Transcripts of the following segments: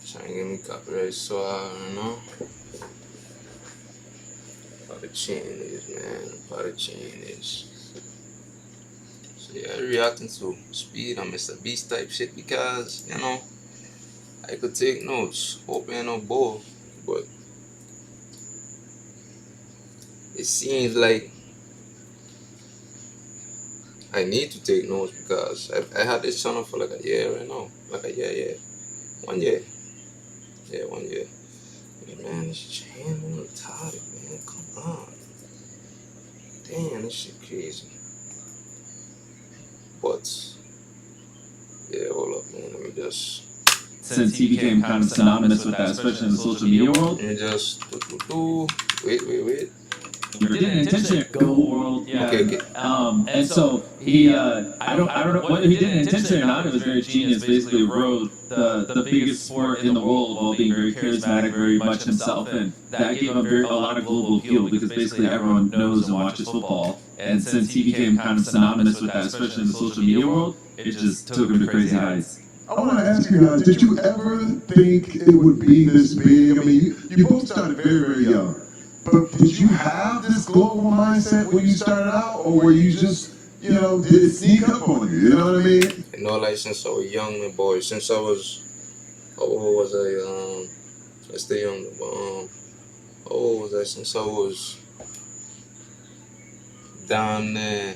Trying to get me copyright, so I don't know. How the chain is, man. How the chain is. So yeah, reacting to Speed on MrBeast type shit because, you know, I could take notes. Hope ain't no bull. But it seems like I need to take notes because I had this channel for like a year right now. Like a year, yeah. 1 year. Yeah, 1 year. Yeah, man, this chain on retarded, man. Come on. Damn, this shit crazy. But yeah, hold up, man. Let me just. Since he became kind of synonymous with that, especially in the social media world. Let me just. Wait. You didn't intentionally go world, yeah. Okay. And so he, I don't know whether he did it intentionally or not. It was very genius. Basically, rode the biggest sport in the world while being very charismatic, very much himself, and that gave him a lot of global appeal because basically everyone knows and watches football. And since he became kind of synonymous with that, especially in the social media world, it just took him to crazy heights. I want to ask you guys, did you ever think it would be this big? I mean, you both started very, very young. But did you have this global mindset when you started out? Or were you just, you know, did it sneak up on you? You know what I mean? You know, like since I was young, my boy, since I was, how old was I? I stay young, how old was I? Since I was down there,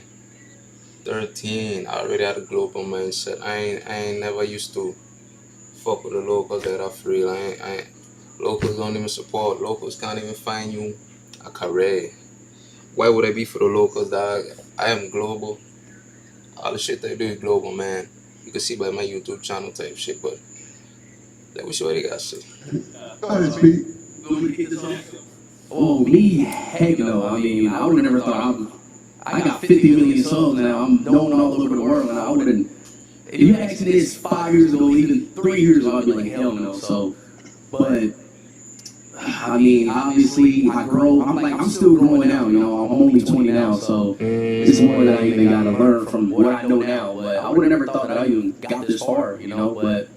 13, I already had a global mindset. I ain't never used to fuck with the locals that are free. Locals don't even support. Locals can't even find you a career. Why would I be for the locals, dog? I am global. All the shit I do is global, man. You can see by my YouTube channel type shit, but let me see what they got to say. Go ahead, Speed. Oh, me? Heck no. I mean, I would have never thought I got 50 million subs now. I'm known all over the world, and I wouldn't. If you asked me this 5 years ago, even 3 years ago, I'd be like, hell no. So, but I mean, obviously, I grow. I'm still growing now. You know, I'm only 20 now, so it's more that I even got to learn from what I know now. But I would have never thought that I even got this far. You know, but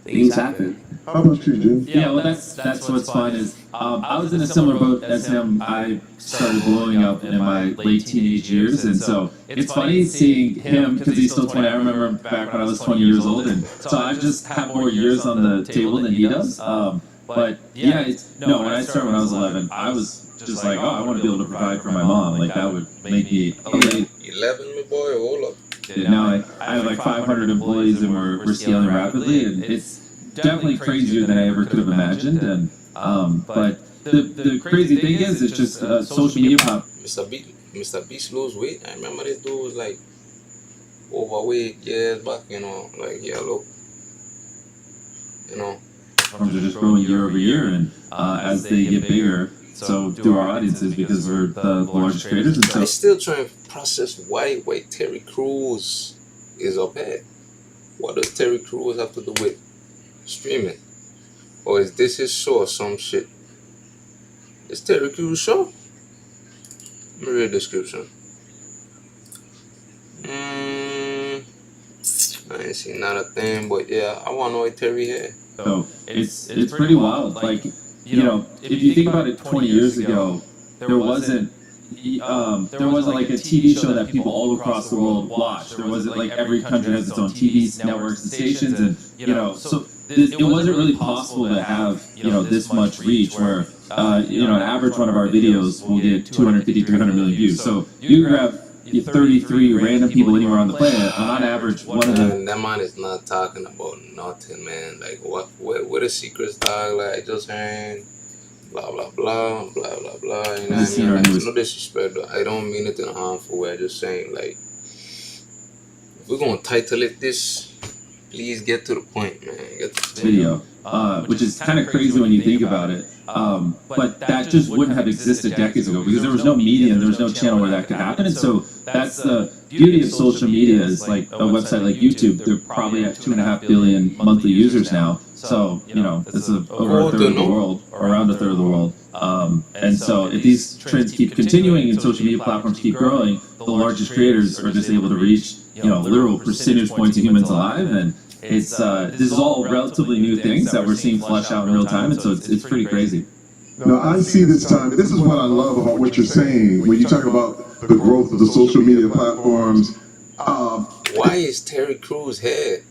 things happen. How about you, Jim? Yeah, well, that's what's fun is I was in a similar boat as him. I started blowing up in my late teenage years, and so it's funny seeing him because he's still 20. I remember back when I was 20 years old, and so I just have more years on the table than he does. But yeah, when I started when I was 11, I was just like, oh, I want to be able to provide for my mom. Like that would make me. 11, my boy, hold up. Now I have like 500 employees, and we're scaling rapidly, and it's definitely crazier than I ever could have imagined. And but the crazy thing is, it's just social media pop. MrBeast lose weight. I remember this dude was like overweight years back. You know, like yeah, look, you know. Platforms are just growing year over year, and as they get bigger, so do our audiences because we're the largest creators. And so I'm still trying to process why Terry Crews is up here. What does Terry Crews have to do with streaming? Or is this his show or some shit? It's Terry Crews' show? Let me read the description. I ain't seen not a thing, but yeah, I want to know why Terry here. So it's pretty wild. Like, you know, if you think about it, 20 years ago, there wasn't like a TV show that people all across the world watched. There wasn't like every country has its own TV networks and stations, and you know, so it wasn't really possible to have, you know, this much reach where you know, an average one of our videos will get 250, 300 million views. So you grab 33 random people anywhere on the planet, on average, one of them. That man is not talking about nothing, man. Like, what the secrets, dog? Like, I just heard blah, blah, blah, blah, blah, blah. You know what I mean? Like, no disrespect, though. I don't mean it in a harmful way. I'm just saying, like, if we're going to title it this, please get to the point, man. Get to the video, which is kind of crazy when you think about it. But that just wouldn't have existed decades ago because there was no media and there was no channel where that could happen. And so that's the beauty of social media is like a website like YouTube. They're probably at 2.5 billion monthly users now. So, you know, that's over a third of the world, or around a third of the world. And so if these trends keep continuing and social media platforms keep growing, the largest creators are just able to reach, you know, literal percentage points of humans alive. And this is all relatively new things that we're seeing flesh out in real time, and so it's pretty crazy. No, I see this time. This is what I love about what you're saying when you talk about the growth of the social media platforms. Why is Terry Crews here?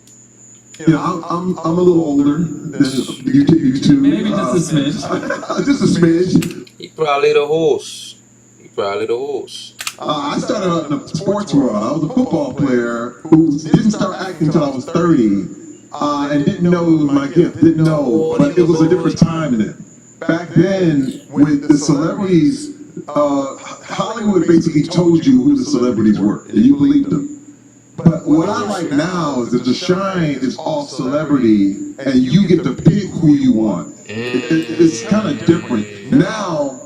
You know, I'm a little older than you two. Maybe just a smidge. Just a smidge. He probably the host. He probably the host. I started out in the sports world. I was a football player who didn't start acting until I was 30, and didn't know it was my gift. Didn't know, but it was a different time then. Back then, with the celebrities, Hollywood basically told you who the celebrities were, and you believed them. But what I like now is that the shine is all celebrity, and you get to pick who you want. It's kind of different. Now,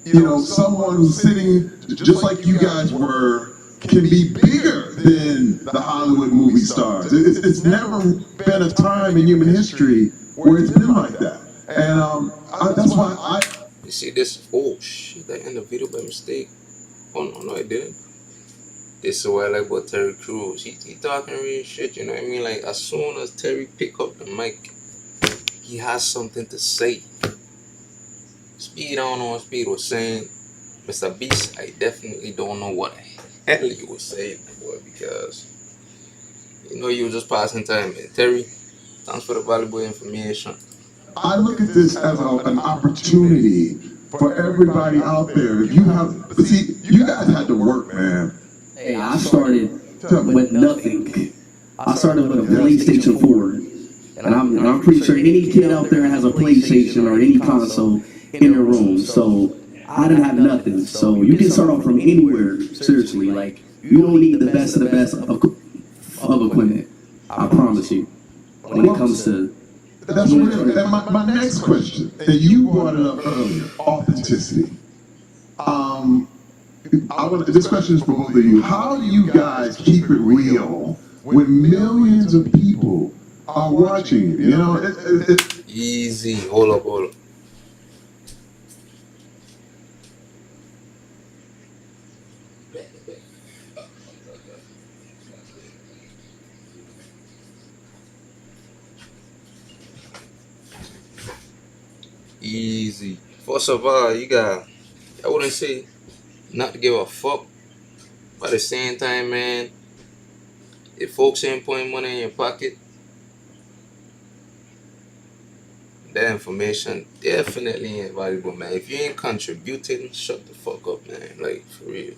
you know, someone who's sitting just like you guys were can be bigger than the Hollywood movie stars. It's never been a time in human history where it's been like that. And that's why I... You see this? Oh shit! I ended the video by mistake. Oh no, I didn't. This is what I like about Terry Crews. He talking real shit, you know what I mean? Like, as soon as Terry pick up the mic, he has something to say. Speed, I don't know what Speed was saying. MrBeast, I definitely don't know what the hell he was saying, boy, because, you know, you were just passing time, man. Terry, thanks for the valuable information. I look at this as an opportunity for everybody out there. If you have... But see, you guys had to work, man. Hey, I started with nothing. I started with a PlayStation 4. And I'm pretty sure any kid out there has a PlayStation or any console in their room. So I didn't have nothing. So you can start off from anywhere, seriously. Like, you don't need the best of the best of equipment. I promise you. When it comes to... That's real. And my next question, and you brought it up earlier, authenticity. This question is for both of you. How do you guys keep it real when millions of people are watching you? You know, Easy. Hold up. Easy. First of all, I wouldn't say not to give a fuck, but at the same time, man, if folks ain't putting money in your pocket, that information definitely ain't valuable, man. If you ain't contributing, shut the fuck up, man. Like, for real.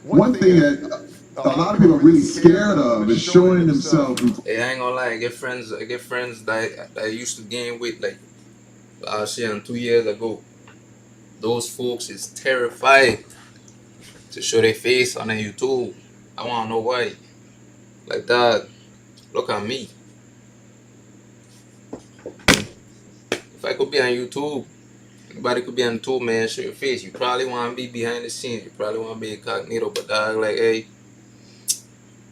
one thing that a lot of people are really scared of is showing themselves. Hey, I ain't gonna lie, I get friends that I used to game with, like, last year and 2 years ago. Those folks is terrified to show their face on the YouTube. I wanna know why. Like that, look at me. If I could be on YouTube, anybody could be on YouTube, man, show your face. You probably wanna be behind the scenes. You probably wanna be incognito, but dog, like, hey,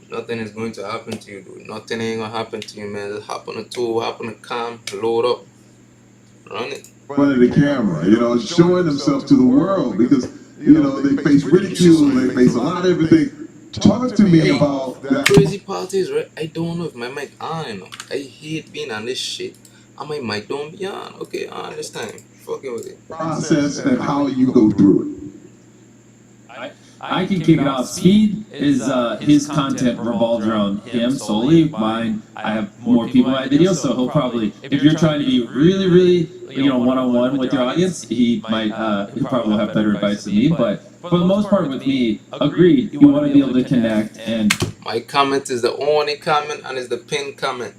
nothing is going to happen to you, dude. Nothing ain't gonna happen to you, man. Just hop on the tool, hop on the cam, load up, run it. In front of the camera, you know, showing themselves to the world because, you know, they face ridicule, they face a lot of everything. Talk to me about that. The crazy part is, right, I don't know if my mic on, you know. I hate being on this shit. And my mic don't be on. Okay, I understand. Fucking with it. Process and how you go through it. I can kick it off. Speed is his content revolves around him solely. Mine, I have more people in my videos, so he'll probably, if you're trying to be really, really, you know, one-on-one with your audience, he might, he probably will have better advice than me. But for the most part, with me, agreed. You want to be able to connect, and my comment is the only comment and is the pinned comment.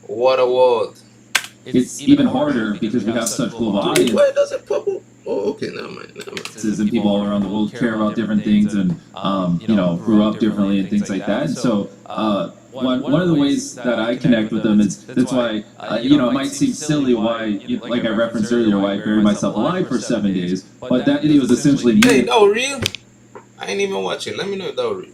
What a world! It's even harder because we have such global audience. Why does it pop up? Oh, okay, never mind. And people all around the world care about different things, and you know, grew up differently and things like that. And so one of the ways that I connect with them is that's why you know, it might seem silly why, like I referenced earlier, why I buried myself alive for 7 days, but that video was essentially me. Hey, that was real? I ain't even watching. Let me know if that was real.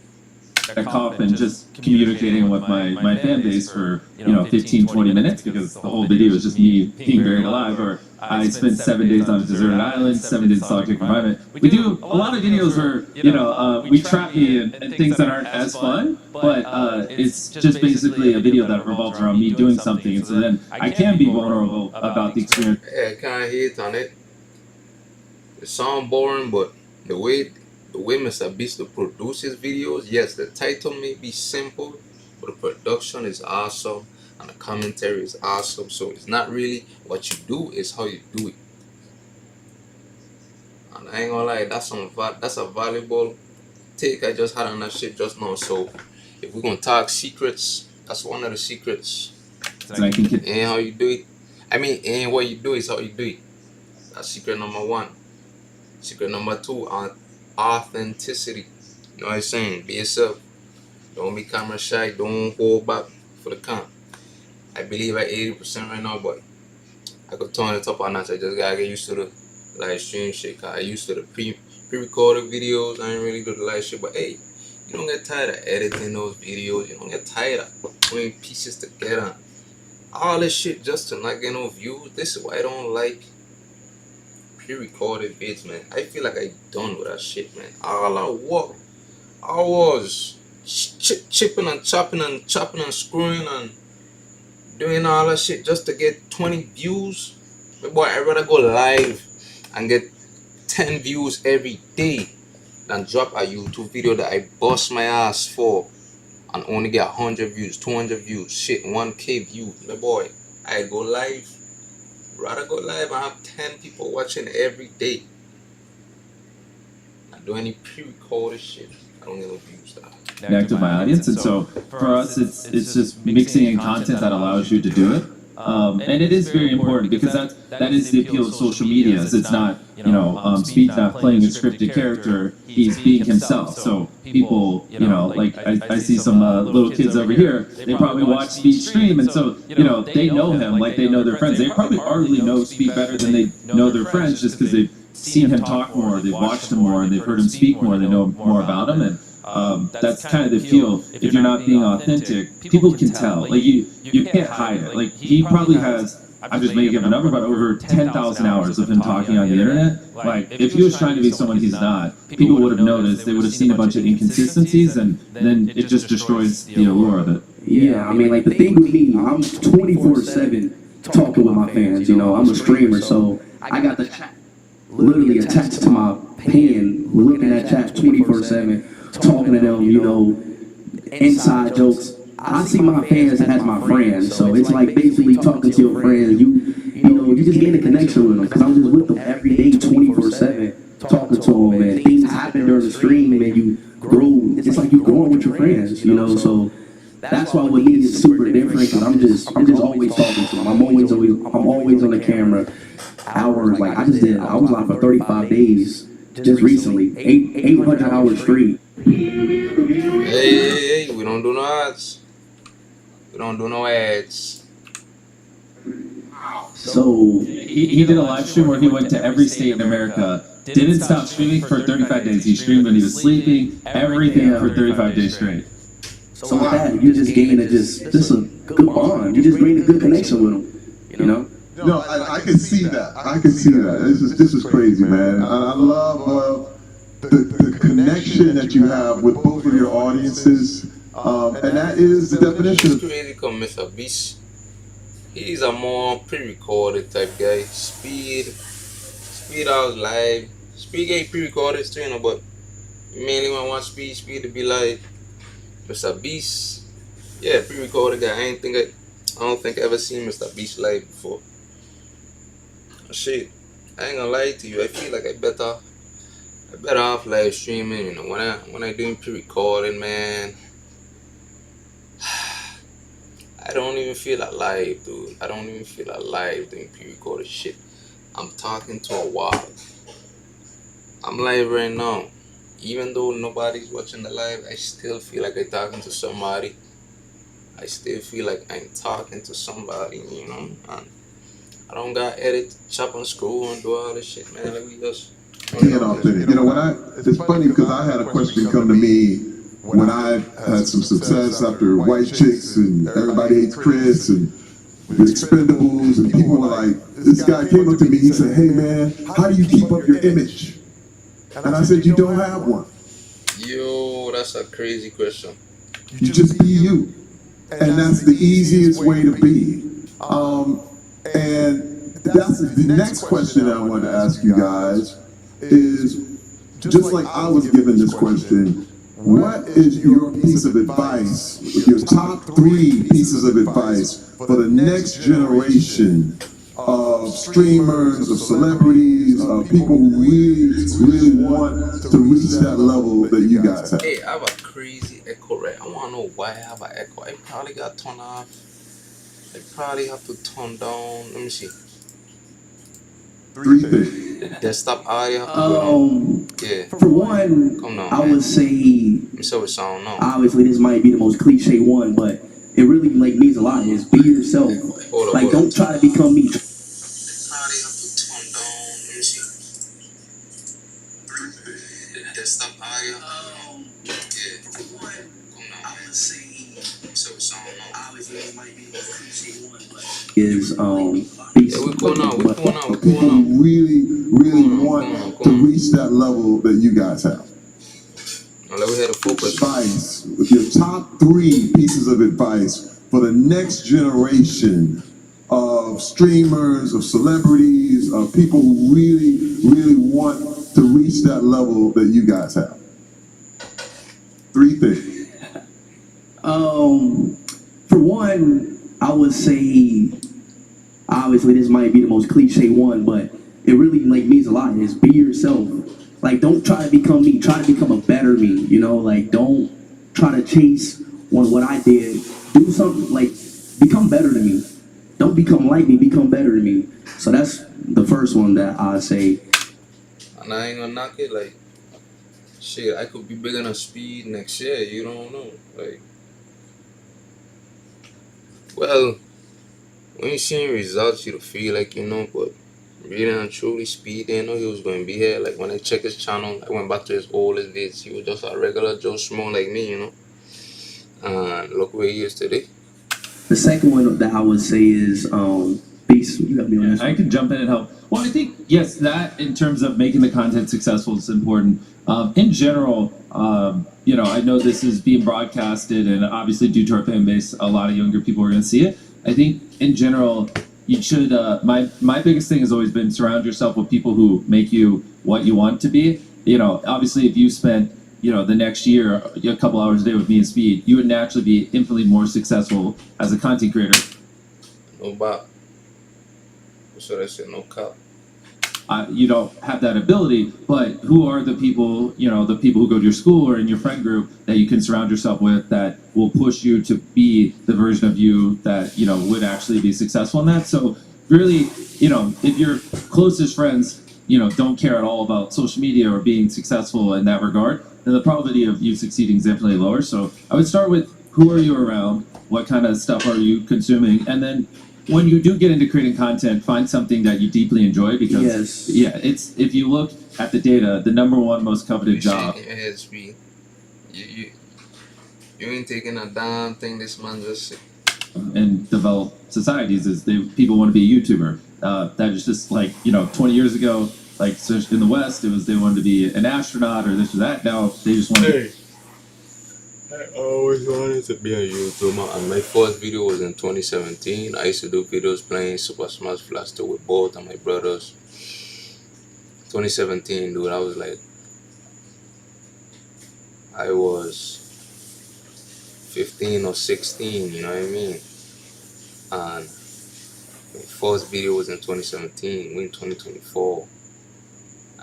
that cough and just communicating with my fan base for 15-20 minutes, because the whole video is just me being buried alive. Or I spent 7 days on a deserted island, 7 days in solitary confinement. We do a lot of videos where we trap me and things that aren't as fun, but it's just basically a video that revolves around me doing something, and so then I can be vulnerable about the experience. Yeah, can't hate on it. It sound boring, but the way MrBeast produces videos, yes, the title may be simple, but the production is awesome and the commentary is awesome. So it's not really what you do, it's how you do it. And I ain't gonna lie, that's a valuable take I just had on that shit just now. So if we're gonna talk secrets, that's one of the secrets. And I think It ain't how you do it. I mean, it ain't what you do, it's how you do it. That's secret number one. Secret number two, authenticity. You know what I'm saying? Be yourself. Don't be camera shy. Don't hold back for the camp. I believe at 80% right now, but I could turn it up a notch. I just gotta get used to the live stream shit. Cause I used to the pre-recorded videos. I ain't really do the live shit, but hey, you don't get tired of editing those videos. You don't get tired of putting pieces together. All this shit just to not get no views. This is why I don't like pre-recorded vids, man. I feel like I done with that shit, man. All I was chipping and chopping and screwing and doing all that shit just to get 20 views. But boy, I'd rather go live and get 10 views every day than drop a YouTube video that I bust my ass for and only get 100 views, 200 views, shit, 1K views. But boy, I go live. Rather go live and have 10 people watching every day. Not do any pre-recorded shit. I don't get no views that. Connect with my audience, and so for us, it's just mixing in content that allows you to do it. And it is very important, because that is the appeal of social media. Is it's not Speed's not playing a scripted character; he's being himself. So people, like I see some little kids over here. They probably watch Speed stream, and so they know him like they know their friends. They probably arguably know Speed better than they know their friends, just because they've seen him talk more, they've watched him more, and they've heard him speak more. They know more about him, and that's kind of the feel. If you're not being authentic, people can tell. Like you can't hide it. Like he probably has, I'm just making up a number, but over 10,000 hours of him talking on the internet. Like if he was trying to be someone he's not, people would have noticed. They would have seen a bunch of inconsistencies, and then it just destroys the allure of it. Yeah, I mean, like the thing with me, I'm 24/7 talking with my fans. I'm a streamer, so I got the chat literally attached to my pen, looking at chats 24/7, talking to them, inside jokes. I see my fans as my friends, so it's like basically talking to your friends. You just gain a connection with them, because I'm just with them every day, 24/7, talking to them, and things happen during the stream, and you grow. It's like you're growing with your friends, So that's why with me it's super different, because I'm just always talking to them. I'm always on the camera, hours. Like I was live for 35 days just recently, 800 hours straight. Hey, we don't do no ads. We don't do no ads. So he did a live stream where he went to every state in America, didn't stop streaming for 35 days. He streamed when he was sleeping, everything for 35 days straight. So with that, you just gain just a good bond. You just gain a good connection with them, No, I can see that. I can see that. This is crazy, man. I love the connection that you have with both of your audiences, and that is the definition. It's crazy because MrBeast, he's a more pre-recorded type guy. Speed out live. Speed get pre-recorded too, but you mainly want to watch Speed to be like MrBeast. Yeah, pre-recorded guy. I don't think I ever seen MrBeast live before. Shit, I ain't gonna lie to you. I feel like I better off live streaming. When I doing pre-recording, man, I don't even feel alive, dude. I don't even feel alive doing pre-recorded shit. I'm talking to a wall. I'm live right now. Even though nobody's watching the live, I still feel like I'm talking to somebody. I still feel like I'm talking to somebody, And I don't got edit, chop and screw and do all this shit, man. Like we just Being authentic. It's funny because I had a question come to me when I had some success after White Chicks and Everybody Hates Chris and the Expendables, and people were like, this guy came up to me, he said, hey man, how do you keep up your image? And I said, you don't have one. Yo, that's a crazy question. You just be you. And that's the easiest way to be. And that's the next question I want to ask you guys is, just like I was given this question, what is your piece of advice, your top 3 pieces of advice for the next generation of streamers, of celebrities, of people who really want to reach that level that you guys have? Hey, I have a crazy echo, right? I want to know why I have an echo. I probably got turned off. I probably have to turn down. Let me see. 3 things. Desktop audio. Have to go down. Yeah. For one, Come on, I man. would say, Let me see what sound now. obviously this might be the most cliche one, but it really like means a lot. Is be yourself. Hold Like on. don't try to become me. Probably have to turn down. Let me see. Desktop audio. Yeah. For one, Come on, I man. would say, Let me see what sound now. obviously this might be the most cliche one, but is Yeah, we're going on. We're going on. We're People going on. who really want to reach that level that you guys have. Now let me hear the focus. Advice, with your top 3 pieces of advice for the next generation of streamers, of celebrities, of people who really want to reach that level that you guys have. 3 things. For one, I would say, obviously this might be the most cliche one, but it really like means a lot. Is be yourself. Like don't try to become me. Try to become a better me. You know, like don't try to chase on what I did. Do something like become better than me. Don't become like me. Become better than me. So that's the first one that I say. And I ain't gonna knock it. Like, shit, I could be bigger than Speed next year. You don't know. Like, well, when you see results, you feel like you know, but really and truly, Speed didn't know he was going to be here. Like, when I checked his channel, I went back to his oldest days. He was just a regular Joe Schmo like me, you know. And look where he is today. The second one that I would say is Beast. You got me on this. I can jump in and help. Well, I think, yes, that in terms of making the content successful is important. In general, you know, I know this is being broadcasted, and obviously due to our fan base, a lot of younger people are going to see it. I think in general, you should, my biggest thing has always been surround yourself with people who make you what you want to be. You know, obviously if you spent, you know, the next year, a couple hours a day with me and Speed, you would naturally be infinitely more successful as a content creator. No bop. So I said no cop. You don't have that ability, but who are the people, you know, the people who go to your school or in your friend group that you can surround yourself with that will push you to be the version of you that, you know, would actually be successful in that. So really, you know, if your closest friends, you know, don't care at all about social media or being successful in that regard, then the probability of you succeeding is definitely lower. So I would start with who are you around? What kind of stuff are you consuming? And then when you do get into creating content, find something that you deeply enjoy because it's if you look at the data, the #1 most coveted job. Shaking your head, Speed. You ain't taking a damn thing this man just said. In developed societies is people want to be a YouTuber. That is just like, you know, 20 years ago, like so in the West, it was they wanted to be an astronaut or this or that. Now they just want to. I always wanted to be a YouTuber, and my first video was in 2017. I used to do videos playing Super Smash Bros. With both of my brothers. 2017, dude, I was like, I was 15 or 16, you know what I mean? And my first video was in 2017. We're in 2024.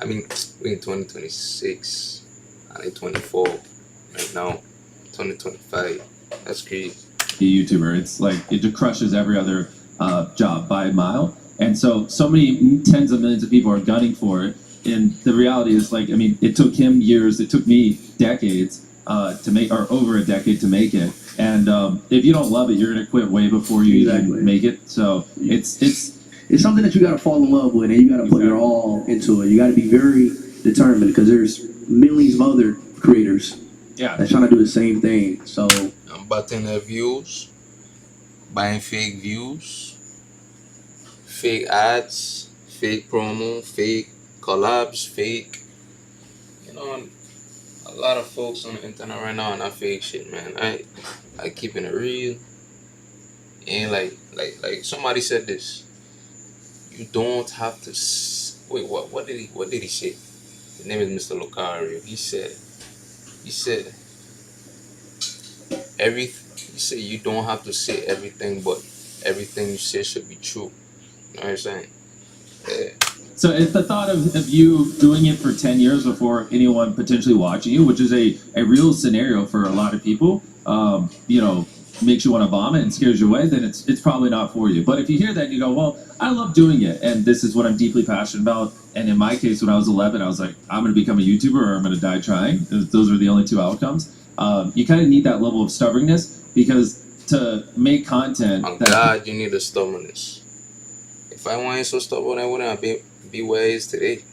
I mean, we're in 2026. And in 24 right now. 2025. That's crazy. Be a YouTuber. It's like it just crushes every other job by a mile. And so many tens of millions of people are gunning for it. And the reality is, like, I mean, it took him years. It took me decades to make, or over a decade to make it. And if you don't love it, you're gonna quit way before you even make it. So it's something that you gotta fall in love with, and you gotta put your all into it. You gotta be very determined because there's millions of other creators. Yeah. that's trying to do the same thing. So I'm butting their views, buying fake views, fake ads, fake promo, fake collabs, fake. You know, a lot of folks on the internet right now are not fake shit, man. I keeping it real. And like somebody said this. You don't have to. Wait, what did he say? His name is Mr. Lucario. He said every. He said you don't have to say everything, but everything you say should be true. You know what I'm saying? Yeah. So it's the thought of you doing it for 10 years before anyone potentially watching you, which is a real scenario for a lot of people, makes you want to vomit and scares you away, then it's probably not for you. But if you hear that and you go, well, I love doing it, and this is what I'm deeply passionate about, and in my case, when I was 11, I was like, I'm going to become a YouTuber or I'm going to die trying. Those are the only two outcomes. You kind of need that level of stubbornness because to make content... I'm glad you need the stubbornness. If I wasn't so stubborn, I wouldn't be where I is today.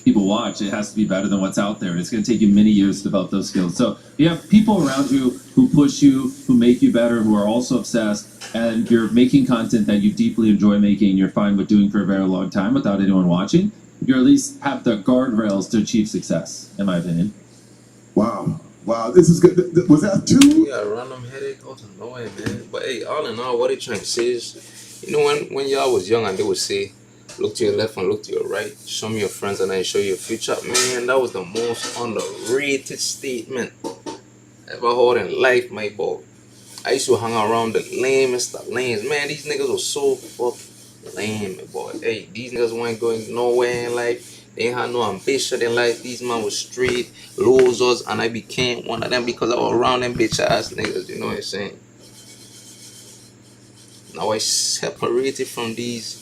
People watch, it has to be better than what's out there, and it's going to take you many years to develop those skills. So you have people around you who push you, who make you better, who are also obsessed, and you're making content that you deeply enjoy making, you're fine with doing for a very long time without anyone watching. You at least have the guardrails to achieve success, in my opinion. Wow, this is good. Was that two? Yeah, random headache out of nowhere, man. But hey, all in all, what they trying to say is, when y'all was young and they would say, look to your left and look to your right, show me your friends and I show you your future. Man, that was the most underrated statement ever heard in life, my boy. I used to hang around the lamest of lames. Man, these niggas were so fucking lame, my boy. Hey, these niggas weren't going nowhere in life. They ain't had no ambition in life. These men were straight losers, and I became one of them because I was around them bitch ass niggas. You know what I'm saying? Now I separated from these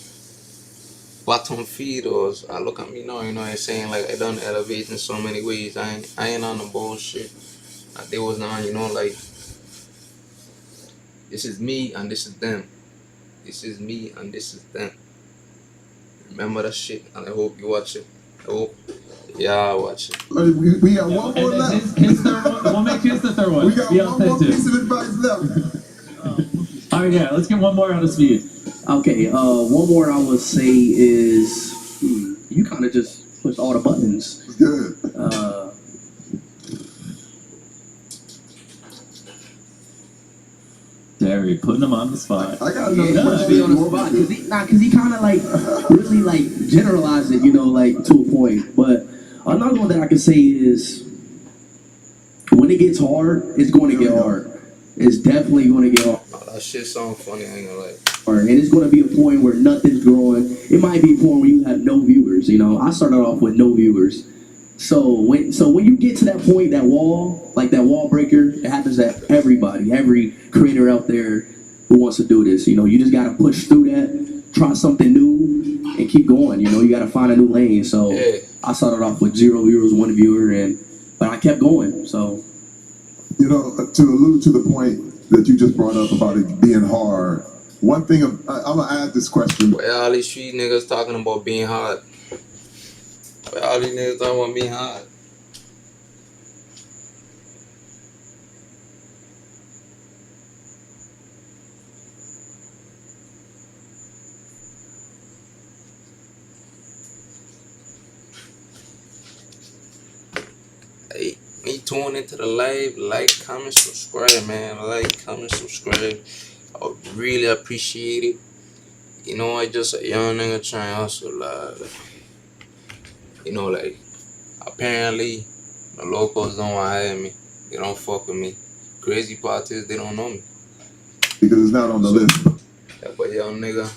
bottom feeders. I look at me now, you know what I'm saying? Like I done elevate in so many ways. I ain't on the bullshit. They was on, like this is me and this is them. This is me and this is them. Remember that shit, and I hope you watch it. I hope y'all watch it. We got one more left. His third one, we'll make his the third one. We got one more piece of advice left. All right, yeah, let's get one more out of Speed. okay, one more I would say is you kind of just pushed all the buttons. Good. Derry, putting him on the spot. I got Yeah, another puts me on the question. spot because he kind of like really like generalized it, like to a point. But another one that I can say is when it gets hard, it's going to get hard. It's definitely going to get hard. Oh, that shit sound funny, I ain't gonna lie. And it's going to be a point where nothing's growing. It might be a point where you have no viewers. I started off with no viewers. So when you get to that point, that wall, like that wall breaker, it happens to everybody, every creator out there who wants to do this. You just got to push through that, try something new, and keep going. You got to find a new lane. So Yeah. I started off with 0 viewers, 1 viewer, but I kept going. So To allude to the point that you just brought up about it being hard, one thing I'm gonna add this question. Why all these street niggas talking about being hard? Why all these niggas talking about being hard? Hey, me tune into the live, like, comment, subscribe, man. Like, comment, subscribe. I would really appreciate it. I just a young nigga trying to hustle. Like, apparently, the locals don't want to hire me. They don't fuck with me. Crazy part is they don't know me. Because it's not on the list. Yeah, but young nigga,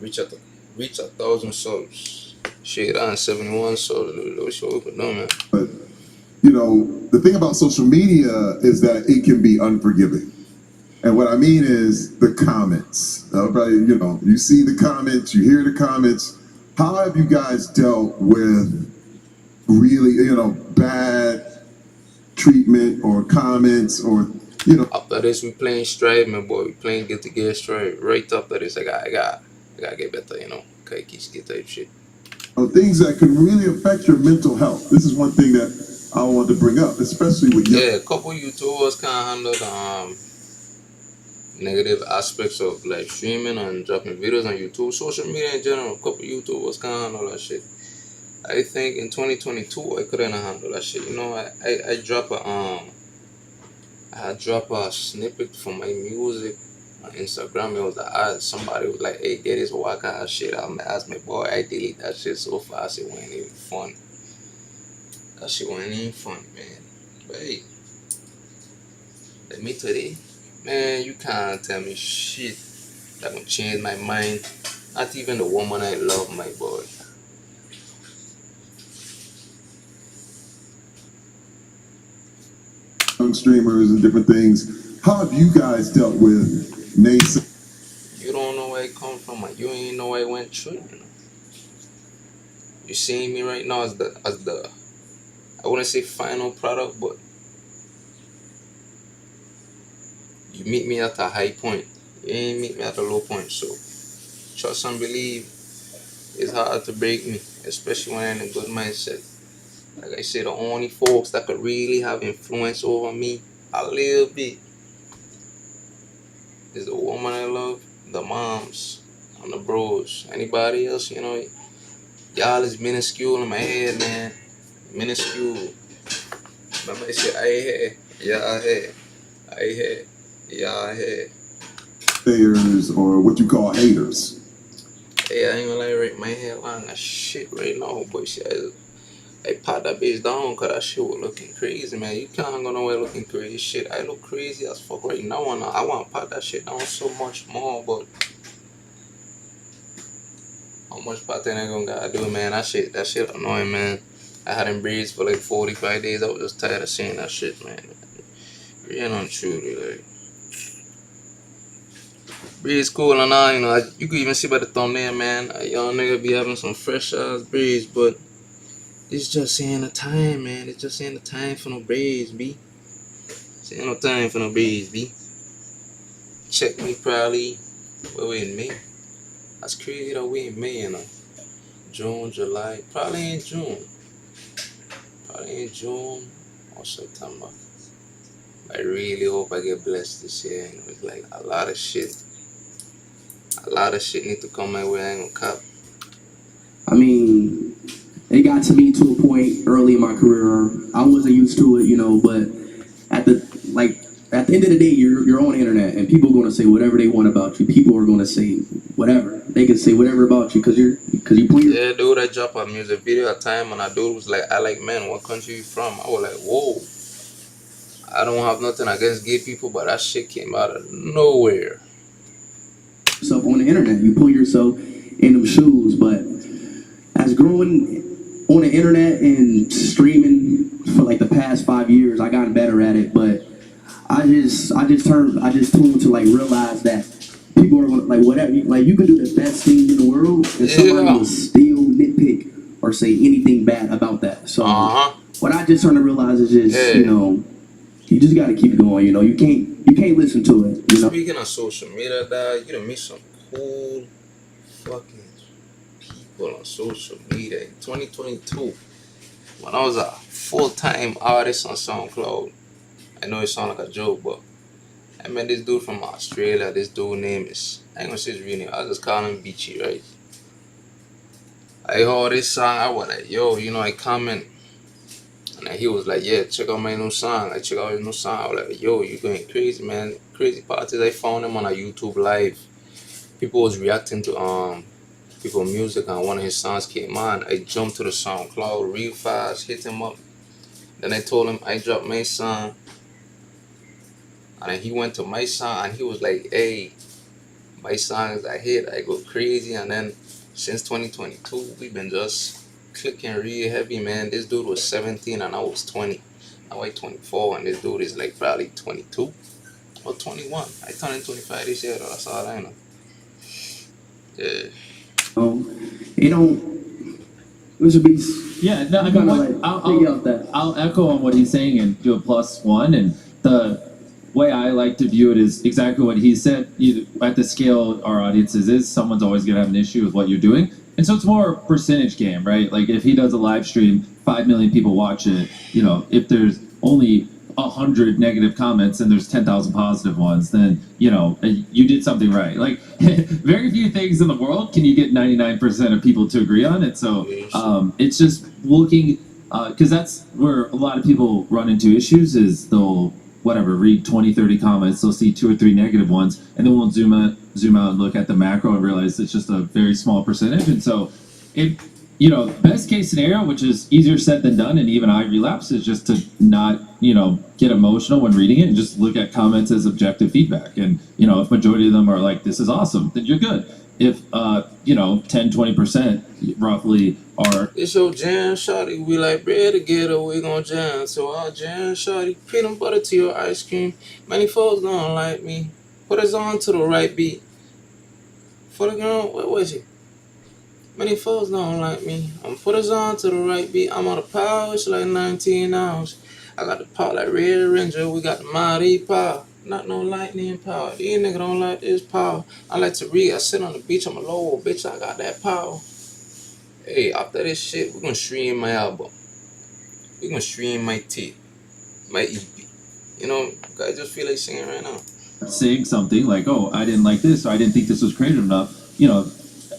reach 1,000 subs. Shit, I'm 71 subs. What's what we can do, man? But the thing about social media is that it can be unforgiving. And what I mean is the comments. Everybody, you see the comments, you hear the comments. How have you guys dealt with really, bad treatment or comments or, After this, we playing Strive, my boy. We playing Get to Get Strive. Right after this, I gotta get better, Okay, keep get type shit. things that can really affect your mental health? This is one thing that I wanted to bring up, especially with young. Yeah, a couple YouTubers can handle the negative aspects of like streaming and dropping videos on YouTube, social media in general. A couple YouTubers can handle that shit. I think in 2022 I couldn't handle that shit. You know, I drop a snippet from my music on Instagram. It was an ad. Somebody was like, "Hey, get this waka ass shit out." I asked my boy, I delete that shit so fast it wasn't even fun. That shit wasn't even fun, man. But hey, let me tell you, man, you can't tell me shit that will change my mind. Not even the woman I love, my boy. Streamers and different things. How have you guys dealt with naysayers? You don't know where I come from, and you ain't know where I went through. You know, you seeing me right now as the I wouldn't say final product, but you meet me at a high point. You ain't meet me at a low point. So trust and believe it's hard to break me, especially when I'm in a good mindset. Like I said, the only folks that could really have influence over me a little bit is the woman I love, the moms, and the bros. Anybody else, you know, y'all is minuscule in my head, man. Minuscule. Remember I said, I hear, yeah, I hear, I hear, yeah, I hear. Or what you call haters? Hey, I ain't gonna lie, right, my hair long as shit right now, but shit, I pat that bitch down cause that shit was looking crazy, man. You can't go nowhere looking crazy. Shit, I look crazy as fuck right now, and I want to pat that shit down so much more, but how much patting I gonna gotta do, man? That shit annoying, man. I hadn't breathed for like 45 days. I was just tired of seeing that shit, man. Real and truly, like. Breeze cool and all, you know. You could even see by the thumbnail, man. A young nigga be having some fresh ass breeze, but it's just ain't the time, man. It's just ain't the time for no breeze, B. It's ain't no time for no breeze, B. Check me probably. Where we in May? That's crazy that we in May, you know. June, July. Probably in June. Probably in June or September. I really hope I get blessed this year. You know, it's like a lot of shit. A lot of shit need to come my way. I ain't gonna cop. I mean, it got to me to a point early in my career. I wasn't used to it, you know, but at the at the end of the day, you're on the internet, and people are going to say whatever they want about you. People are going to say whatever. They can say whatever about you because you put your. Yeah, dude, I dropped a music video at time, and that dude was like, "I like men. What country you from?" I was like, "Whoa." I don't have nothing against gay people, but that shit came out of nowhere. Yourself on the internet, you put yourself in them shoes, but as growing on the internet and streaming for like the past 5 years, I gotten better at it, but I just tuned to like realize that people are gonna like whatever like you can do the best thing in the world and somebody will still nitpick or say anything bad about that. So what I just started to realize is just you know you just gotta keep going. You know you can't listen to it. You know. Speaking of social media, dog, you done meet some cool fucking people on social media in 2022. When I was a full-time artist on SoundCloud, I know it sounds like a joke, but I met this dude from Australia. This dude name is, I ain't gonna say his real name, I'll just call him Beachy, right? I heard this song, I was like, yo, you know, I comment. And then he was like, yeah, check out my new song. I check out his new song. I was like, yo, you going crazy, man. Crazy parties. I found him on a YouTube live. People was reacting to people music, and one of his songs came on. I jumped to the SoundCloud real fast, hit him up. Then I told him I dropped my song. And then he went to my song and he was like, hey, my song is a hit. I go crazy. And then since 2022, we've been just clicking real heavy, man. This dude was 17 and I was 20. Now I'm 24 and this dude is like probably 22 or 21. I turned 25 this year, though. That's all I know. Yeah. You know, MrBeast. Yeah, no, I mean, I'll echo on what he's saying and do a +1. And the way I like to view it is exactly what he said. At the scale our audiences is, someone's always going to have an issue with what you're doing. And so it's more percentage game, right? Like if he does a live stream, 5 million people watch it. You know, if there's only 100 negative comments and there's 10,000 positive ones, then you know you did something right. Like very few things in the world can you get 99% of people to agree on it. So it's just looking, because that's where a lot of people run into issues. Is they'll read 20, 30 comments, they'll see 2 or 3 negative ones, and then we'll zoom out and look at the macro and realize it's just a very small percentage. And so it, you know, best case scenario, which is easier said than done, and even I relapse, is just to not, you know, get emotional when reading it and just look at comments as objective feedback. And, you know, if majority of them are like, this is awesome, then you're good. If, you know, 10, 20% roughly are... It's your jam, shawty. We like bread together, we gon' jam. So I'll jam, shawty. Peanut butter to your ice cream. Many folks don't like me. Put us on to the right beat. For the girl, where was he? Many folks don't like me. I'm put us on to the right beat. I'm on the power, it's like 19 hours. I got the power like Red Ranger. We got the mighty power. Not no lightning power. These niggas don't like this power. I like to read. I sit on the beach. I'm a low bitch. I got that power. Hey, after this shit, we're gonna stream my album. We're gonna stream my tape, my EP. You know, I just feel like singing right now. Saying something like, oh, I didn't like this, or I didn't think this was creative enough, you know,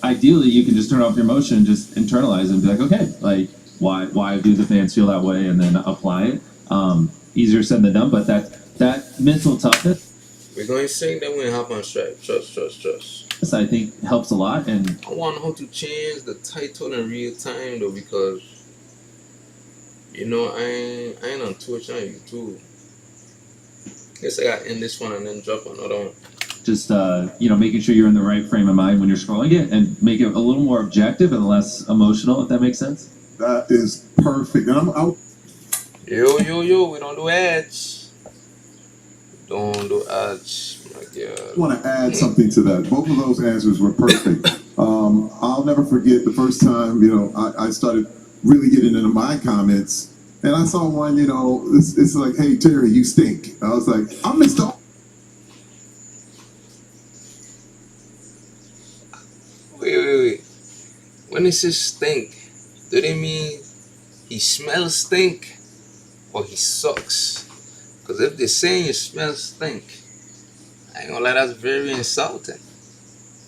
ideally you can just turn off your emotion and just internalize it and be like, okay, like why do the fans feel that way, and then apply it. Easier said than done, but that mental toughness, we're going to sing, then we're going to hop on strike. Trust. I think helps a lot. And I want how to change the title in real time though, because you know I ain't on Twitch, on YouTube. Guess I gotta end this one and then drop another one. Just you know, making sure you're in the right frame of mind when you're scrolling it, and make it a little more objective and less emotional, if that makes sense. That is perfect. And I'm out. Yo, we don't do ads. Don't do ads, my God. I want to add something to that. Both of those answers were perfect. I'll never forget the first time, you know, I started really getting into my comments, and I saw one, you know, it's like, hey, Terry, you stink. I was like, I'm Mr. Wait. When it says stink, do they mean he smells stink or he sucks? Because if they're saying you smell stink, I ain't gonna lie, that's very insulting.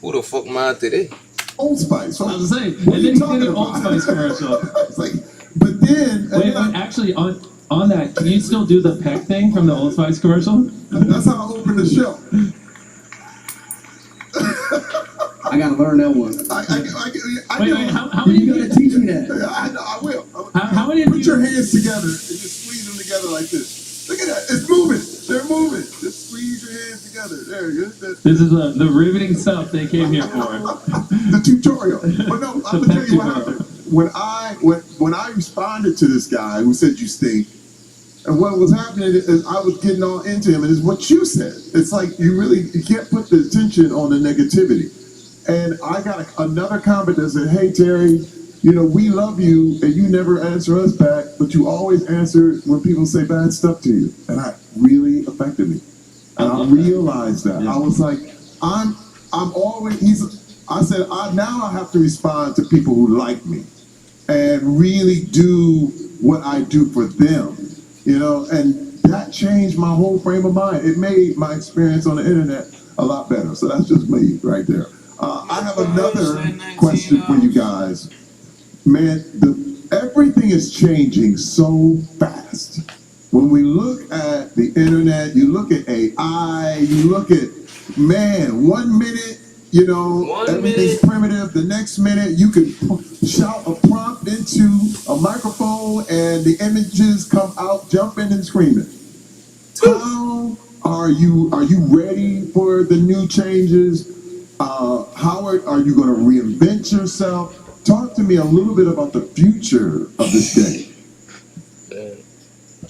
Who the fuck mad today? Old Spice. I was saying, what and are then you he talking did an about? Old Spice commercial. It's like, but then... Wait, actually, on that, can you still do the peck thing from the Old Spice commercial? That's how I opened the show. I gotta learn that one. Wait, how many? You gotta teach me that. I know, I will. How many? Put your hands together and just squeeze them together like this. Look at that. It's moving. They're moving. Just squeeze your hands together. There you go. This is the riveting stuff they came here for. The tutorial. But no, I'm gonna tell you what happened. When I responded to this guy who said you stink, and what was happening is I was getting all into him, and it's what you said. It's like you can't put the attention on the negativity. And I got another comment that said, hey, Terry, you know, we love you, and you never answer us back, but you always answer when people say bad stuff to you. And that really affected me. And I realized that. Yeah. I was like, I'm always, I said, now I have to respond to people who like me and really do what I do for them, you know, and that changed my whole frame of mind. It made my experience on the internet a lot better. So that's just me right there. I have another question for you guys. Man, everything is changing so fast. When we look at the internet, you look at AI, you look at, man, 1 minute, you know, everything's primitive. The next minute, you can shout a prompt into a microphone and the images come out jumping and screaming. How are you ready for the new changes? How are you going to reinvent yourself? Talk to me a little bit about the future of this game.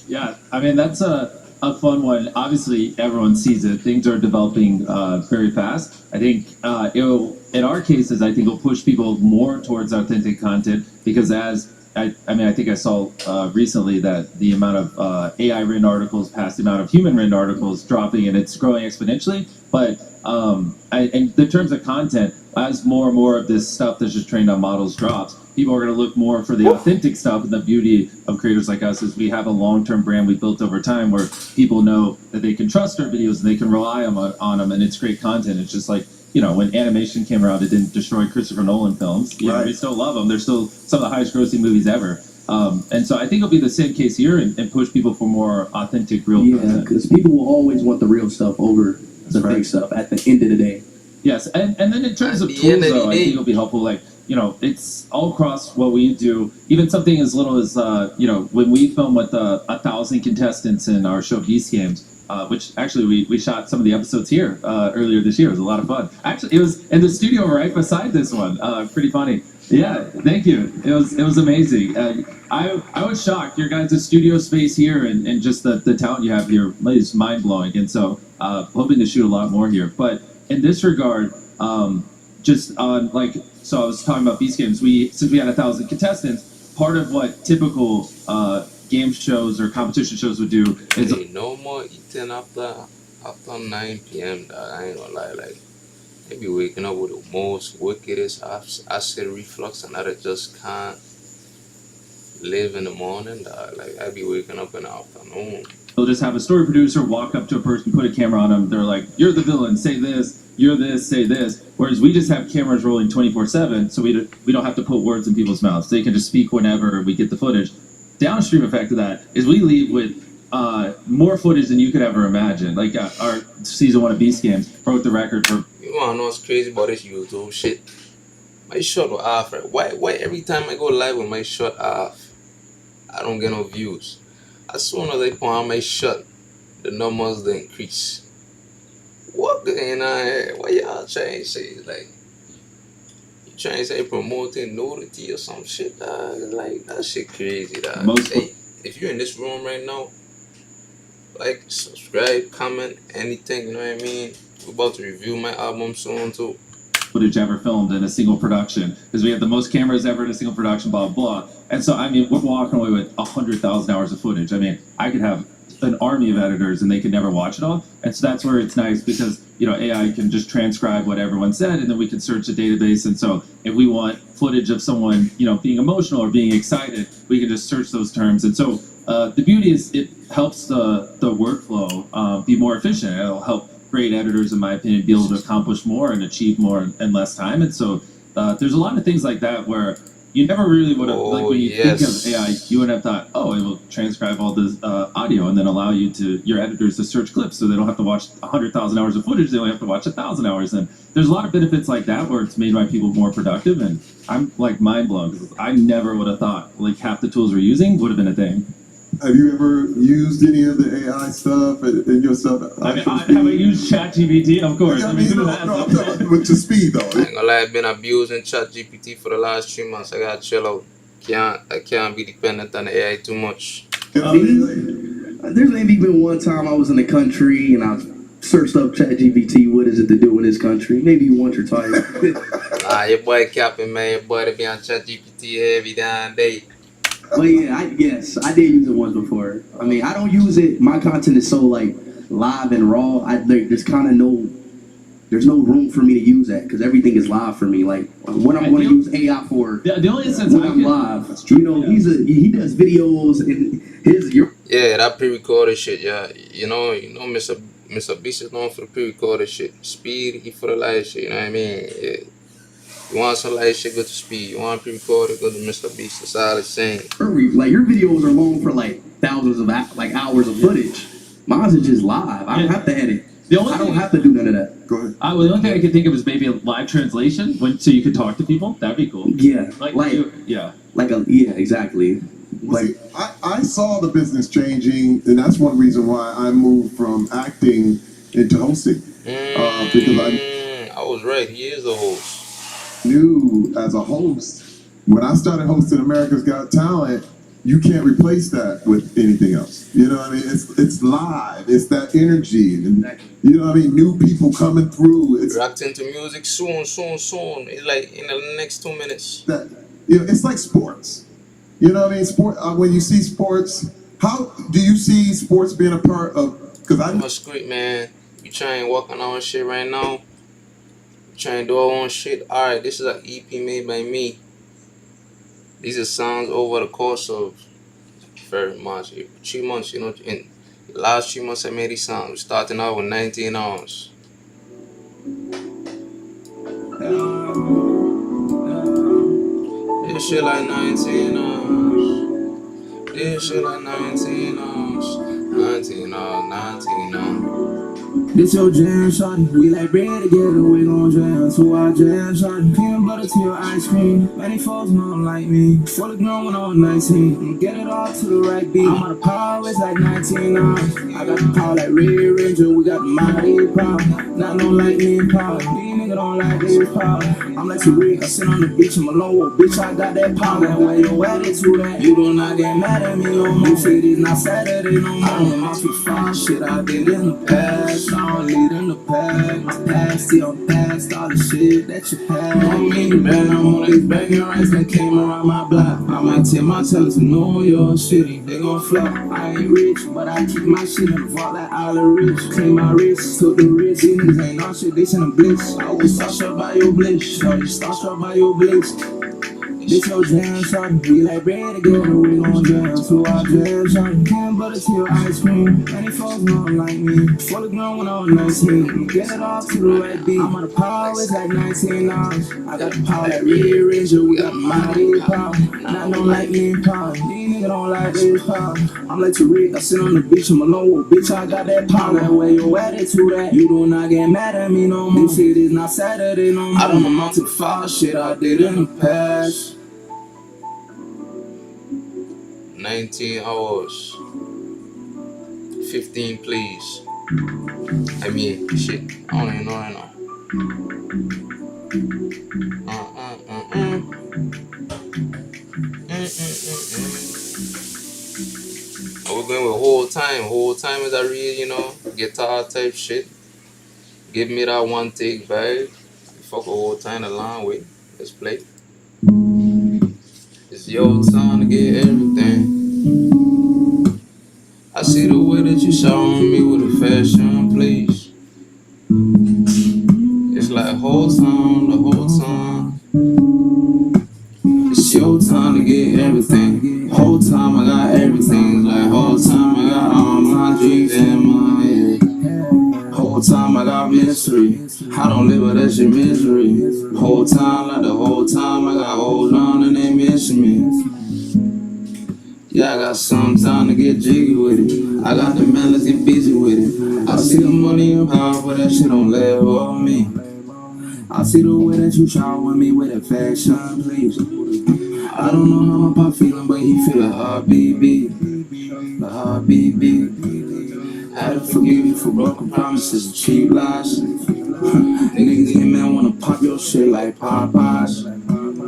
Yeah, I mean, that's a fun one. Obviously, everyone sees it. Things are developing very fast. I think it'll, in our cases, I think it'll push people more towards authentic content, because as I mean, I think I saw recently that the amount of AI written articles past the amount of human written articles dropping, and it's growing exponentially. But and in terms of content, as more and more of this stuff that's just trained on models drops, people are going to look more for the authentic stuff. And the beauty of creators like us is we have a long-term brand we built over time, where people know that they can trust our videos and they can rely on them, and it's great content. It's just like, when animation came around, it didn't destroy Christopher Nolan films. Right. We still love them. They're still some of the highest grossing movies ever. And so I think it'll be the same case here, and push people for more authentic, real Yeah, content. because people will always want the real stuff over the right. fake stuff at the end of the day. Yes, and then in terms of At the tools, end of the though, I day. think it'll be helpful. Like, it's all across what we do. Even something as little as, when we film with 1,000 contestants in our show Beast Games, which actually we shot some of the episodes here earlier this year. It was a lot of fun. Actually, it was in the studio right beside this one. Pretty funny. Yeah, thank you. It was amazing. I was shocked. Your guys' studio space here and just the talent you have here is mind blowing. And so hoping to shoot a lot more here. But in this regard, just on so I was talking about Beast Games. Since we had 1,000 contestants, part of what typical game shows or competition shows would do is Hey, no more eating after 9 p.m. Dog. I ain't gonna lie, like I be waking up with the most wickedest acid reflux, and I just can't live in the morning. Dog. Like I be waking up in the afternoon. they'll just have a story producer walk up to a person, put a camera on them. They're like, "You're the villain. Say this. You're this. Say this." Whereas we just have cameras rolling 24/7, so we don't have to put words in people's mouths. They can just speak whenever we get the footage. Downstream effect of that is we leave with more footage than you could ever imagine. Like our season 1 of Beast Games broke the record for. You wanna know what's crazy about this YouTube shit? My shot was off, right? Why every time I go live with my shot off, I don't get no views? As soon as I put on my shot, the numbers they increase. What going on here? What y'all trying to say? Like, you trying to say promoting nudity or some shit, dog? Like, that shit crazy, dog. Most- Hey, if you're in this room right now, like, subscribe, comment, anything, you know what I mean? We're about to review my album soon, too. Footage ever filmed in a single production, because we have the most cameras ever in a single production, blah blah. And so I mean, we're walking away with 100,000 hours of footage. I mean, I could have an army of editors and they could never watch it all. And so that's where it's nice, because AI can just transcribe what everyone said, and then we can search the database. And so if we want footage of someone being emotional or being excited, we can just search those terms. And so the beauty is it helps the workflow be more efficient. It'll help great editors, in my opinion, be able to accomplish more and achieve more in less time. And so there's a lot of things like that where you never really would have, like when you think of AI, you would have thought, oh, it will transcribe all this audio and then allow your editors to search clips, so they don't have to watch 100,000 hours of footage, they only have to watch 1,000 hours. And there's a lot of benefits like that where it's made my people more productive, and I'm like mind blown, because I never would have thought like half the tools we're using would have been a thing. Have you ever used any of the AI stuff in your stuff? I mean, have I used ChatGPT? Of course. Yeah, I mean, no, I'm talking with your speed though. I ain't gonna lie, I've been abusing ChatGPT for the last 3 months. I gotta chill out. I can't be dependent on the AI too much. There's maybe been one time I was in the country and I searched up ChatGPT, what is it to do in this country? Maybe once or twice. Nah, your boy capping, man. Your boy to be on ChatGPT every damn day. But yeah, I did use it once before. I mean, I don't use it. My content is so like live and raw. There's no room for me to use that, because everything is live for me. Like what I'm going to use AI for. The only instance when I'm live, he does videos and Yeah, that pre-recorded shit. Yeah, Mr. Beast is known for the pre-recorded shit. Speed, he for the live shit. You know what I mean? Yeah. You want some light shit, go to Speed. You want pre-recorded, go to Mr. Beast. That's all it's saying. Like your videos are long for like thousands of hours of footage. Mine's is just live. I don't have to edit. I don't have to do none of that. Go ahead. Well, the only thing I could think of is maybe a live translation, so you could talk to people. That'd be cool. Yeah, exactly. Well, see, I saw the business changing, and that's one reason why I moved from acting into hosting. Because I was right. He is a host. Knew as a host, when I started hosting America's Got Talent, you can't replace that with anything else. You know what I mean? It's live. It's that energy. And, you know what I mean? New people coming through. It's Rocked into music soon. It's like in the next 2 minutes. that. It's like sports. You know what I mean? Sport. When you see sports, how do you see sports being a part of? Because I I'm a street man. We trying working on shit right now. We trying to do our own shit. Alright, this is an EP made by me. These are songs over the course of very much 3 months, in the last 3 months I made these songs. Starting out with 19 hours. This shit like 19 hours. This shit like 19 hours. 19 hours, 19 hours. This your jam, shawty. We like bread together, we gon' jam. So I jam, shawty. Peanut butter to your ice cream. Many folks know like me. Fully grown when I was 19. And get it all to the right beat. I'm on the power, it's like 19 hours. I got the power like Red Ranger. We got the mighty power. Not no lightning power. These niggas don't like this power. I'm like Tariq, I sit on the beach, I'm alone. Whoa, bitch, I got that power. Where your attitude at? You do not get mad at me no more. Shit is not Saturday no more. I don't amount to far shit I did in the past. I don't lead in the past. My past, see I'm past all the shit that you had. Don't mean to bad, I'm on these bragging rights that came around my block. I might tell my tellers to New York City, they gon' flop. I ain't rich, but I keep my shit in the vault like all the rich. Clean my wrist, took the risk. These niggas ain't on shit, they send a blitz. I was starstruck by your blitz, shorty, starstruck by your blitz. This your jam, shawty. We like bread together, we gon' jam. So I jam, shawty. Peanut butter to your ice cream. Many folks know like me. Fully grown when I was 19. Get it all to the right beat. I'm on the power, it's like 19 hours. I got the power like Red Ranger. We got the mighty power. Not no lightning power. These niggas don't like this power. I'm like Tariq, I sit on the beach, I'm alone. Whoa, bitch, I got that power. Where your attitude at? You do not get mad at me no more. This shit is not Saturday no more. I don't amount to the foul shit I did in the past. 19 hours. 15 please. I mean shit. I don't even know right now. We're going with whole time. Whole time is a real, guitar type shit. Give me that one take vibe. Fuck a whole time a long way. Let's play. It's your time to get everything. I see the way that you showing me with a fashion, please. It's like whole time, the whole time. It's your time to get everything. Whole time I got everything. It's like whole time I got all my dreams in my head. Whole time I got mystery. I don't live with that shit misery. Whole time, like the whole time I got hold on and they missing me. Yeah, I got some time to get jiggy with it. I got the man, let's get busy with it. I see the money and power, but that shit don't live on me. I see the way that you shower with me with that fashion, please. I don't know how my pop feeling, but he feel a heartbeat beat. The heartbeat beat. Had to forgive you for broken promises and cheap lies. Niggas get mad wanna pop your shit like Popeyes.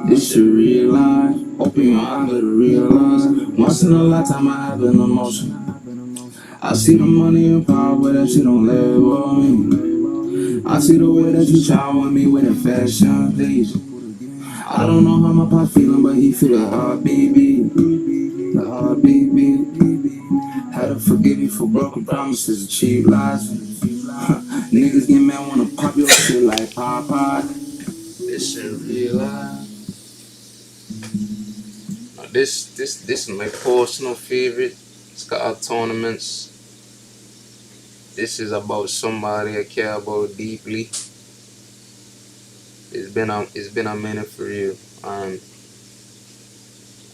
This shit real life. Open your eyes to realize. Once in a lifetime I have an emotion. I see the money and power, but that shit don't live on me. I see the way that you shower with me with a fashion, please. I don't know how my pop feeling, but he feel a heartbeat beat. The heartbeat beat. Had to forgive you for broken promises and cheap lies. Niggas get mad wanna pop your shit like Popeye. This shit real life. Now this is my personal favorite. It's called Tournaments. This is about somebody I care about deeply. It's been a minute for you. I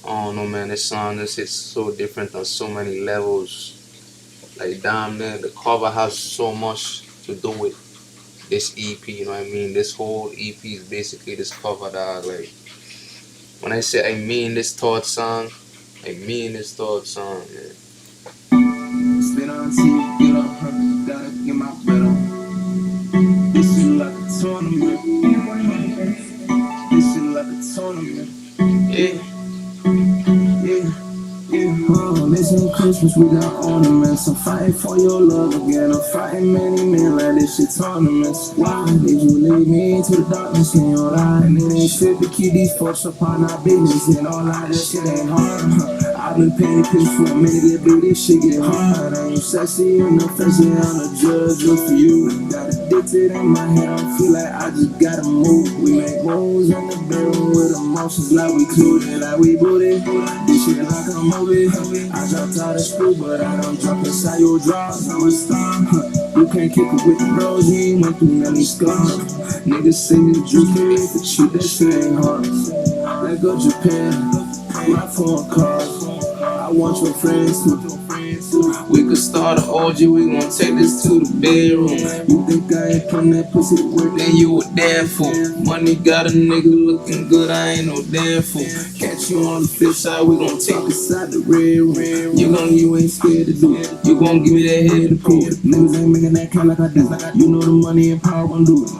don't know, man. This song just hits so different on so many levels. Like damn, man, the cover has so much to do with this EP. You know what I mean? This whole EP is basically this cover, dog. Like when I say I mean this thought song, I mean this thought song, man. Spit on TV, get up, gotta get my bread on. This shit like a tournament. This shit like a tournament. Yeah. Yeah, yeah, this This ain't Christmas, we got ornaments. I'm fighting for your love again. I'm fighting many men like this shit tournaments. Why did you lead me into the darkness in your life? And it ain't fit to keep these folks upon our business. And all that shit ain't hard. I've been paying pills for a minute, yeah, baby, this shit get hard. I ain't sexy enough, fancy, I'm a judge, just for you. Got addicted in my head, I feel like I just gotta move. We make moves in the bedroom with emotions like we clued, like we booted. This shit like a movie. I dropped out of school, but I don't jump inside your drawers. I'm a star. You can't kick it with the bros, you ain't went through many scars. Niggas say the juice can make the cheat, that shit ain't hard. Let go Japan, my phone calls. I want your friends too. We could start an orgy, we gon' take this to the bedroom. You think I ain't putting that pussy to work? Then you a damn fool. Money got a nigga looking good, I ain't no damn fool. Catch you on the flip side, we gon' take Inside the red room. you ain't scared to do it. You gon' give me that head to prove it. Niggas ain't making that count like I do. You know the money and power gon' do it.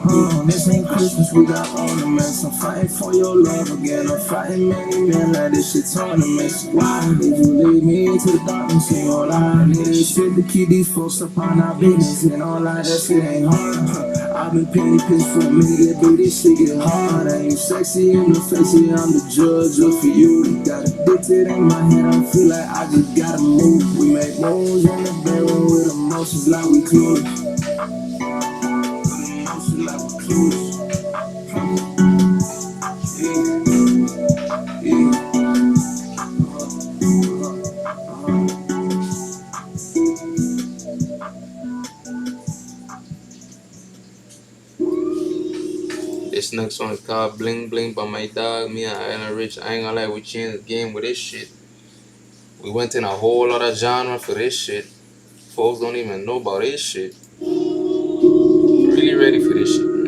This ain't Christmas, we got ornaments. I'm fighting for your love again. I'm fighting many men like this shit tournaments. Why did you lead me into the darkness in your life? It ain't shit to keep these folks upon our business. And all that shit ain't hard. I've been paying pills for a minute, yeah, baby, this shit get hard. I ain't sexy in the face, yeah, I'm the judge, just for you. Got addicted in my head, I feel like I just gotta move. We make moves in the bedroom with emotions like we clueless. Emotions like we clueless. This next one is called Bling Bling by my dog, me and Island Rich. I ain't gonna lie, we changed the game with this shit. We went in a whole lot of genre for this shit. Folks don't even know about this shit. Really ready for this shit, man.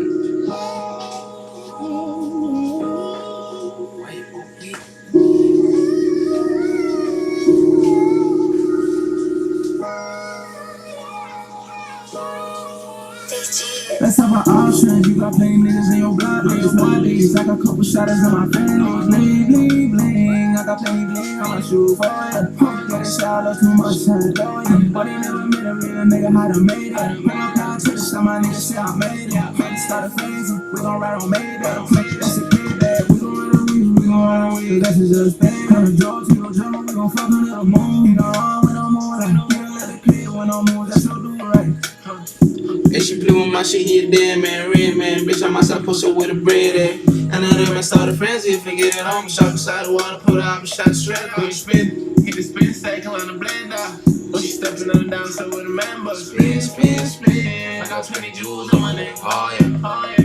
Let's have an option. You got plenty niggas in your block, niggas wildlies. I got couple shotters in my family. Bling, bling, bling. I got plenty bling on my shoe for ya. Get a shower too much time to go in. But they never met a real nigga how to make it. Pull up down to the shop, my nigga say I made it. Started phasing, we gon' ride on Maybach. That's a payback. We gon' ride on wheels, we gon' ride on wheels. That's just payback. Come drugs, we gon' jump, we gon' fuck under the moon. You know I'm with no more, like, you don't let it play when I'm on, that's your do right. If she play with my shit, he a dead man, red man. Bitch, I myself post up with a bread at. And then I started frenzy, forget it on me. Shot beside the water, put out and shot straight. When you spin, hit the spin cycle on the blender. When she stepping on the down, so with a man, but spin, spin, spin. I got 20 jewels on my neck, oh yeah, oh yeah.